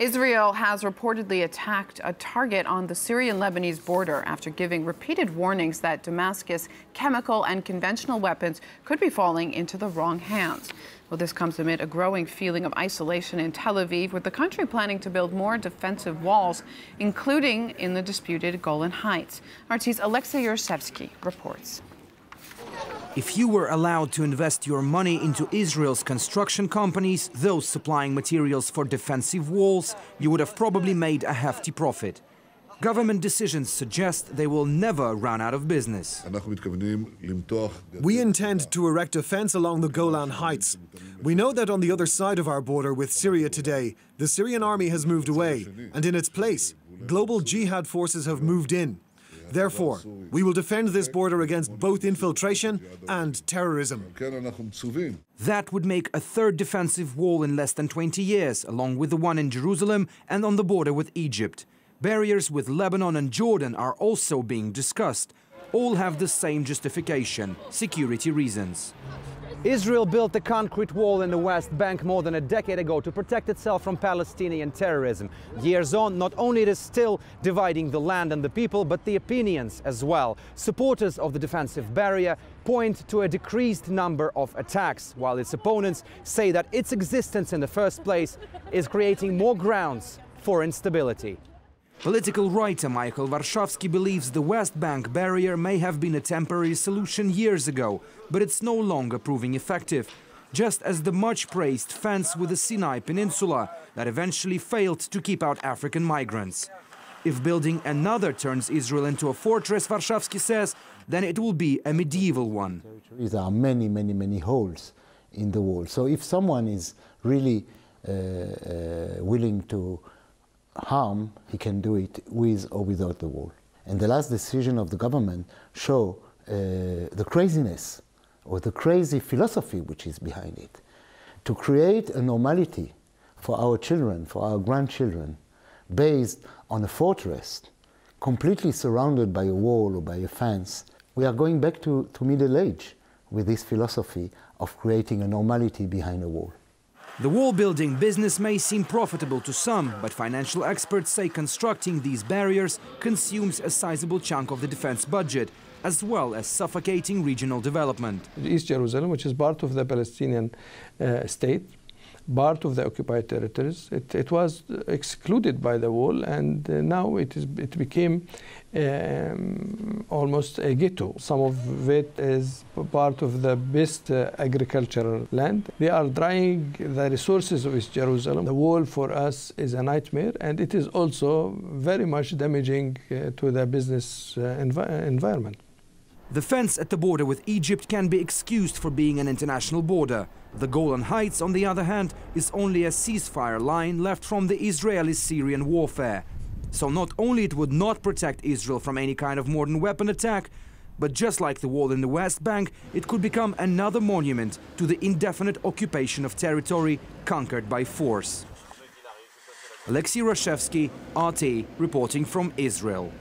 Israel has reportedly attacked a target on the Syrian-Lebanese border after giving repeated warnings that Damascus chemical and conventional weapons could be falling into the wrong hands. Well, this comes amid a growing feeling of isolation in Tel Aviv, with the country planning to build more defensive walls, including in the disputed Golan Heights. RT's Alexei Yursevsky reports. If you were allowed to invest your money into Israel's construction companies, those supplying materials for defensive walls, you would have probably made a hefty profit. Government decisions suggest they will never run out of business. We intend to erect a fence along the Golan Heights. We know that on the other side of our border with Syria today, the Syrian army has moved away, and in its place, global Jihad forces have moved in. Therefore, we will defend this border against both infiltration and terrorism. That would make a third defensive wall in less than 20 years, along with the one in Jerusalem and on the border with Egypt. Barriers with Lebanon and Jordan are also being discussed. All have the same justification: security reasons. Israel built a concrete wall in the West Bank more than a decade ago to protect itself from Palestinian terrorism. Years on, not only it is still dividing the land and the people, but the opinions as well. Supporters of the defensive barrier point to a decreased number of attacks, while its opponents say that its existence in the first place is creating more grounds for instability. Political writer Michael Warszawski believes the West Bank barrier may have been a temporary solution years ago, but it's no longer proving effective, just as the much-praised fence with the Sinai Peninsula that eventually failed to keep out African migrants. If building another turns Israel into a fortress, Warszawski says, then it will be a medieval one. There are many holes in the wall. So if someone is really willing to harm, he can do it with or without the wall. And the last decision of the government show the craziness or the crazy philosophy which is behind it. To create a normality for our children, for our grandchildren, based on a fortress, completely surrounded by a wall or by a fence. We are going back to Middle Age with this philosophy of creating a normality behind a wall. The wall-building business may seem profitable to some, but financial experts say constructing these barriers consumes a sizable chunk of the defense budget, as well as suffocating regional development. East Jerusalem, which is part of the Palestinian state, part of the occupied territories, it was excluded by the wall, and now it became almost a ghetto. Some of it is part of the best agricultural land. They are drying the resources of East Jerusalem. The wall for us is a nightmare, and it is also very much damaging to the business environment. The fence at the border with Egypt can be excused for being an international border. The Golan Heights, on the other hand, is only a ceasefire line left from the Israeli-Syrian warfare. So not only it would not protect Israel from any kind of modern weapon attack, but just like the wall in the West Bank, it could become another monument to the indefinite occupation of territory conquered by force. Alexei Yursevsky, RT, reporting from Israel.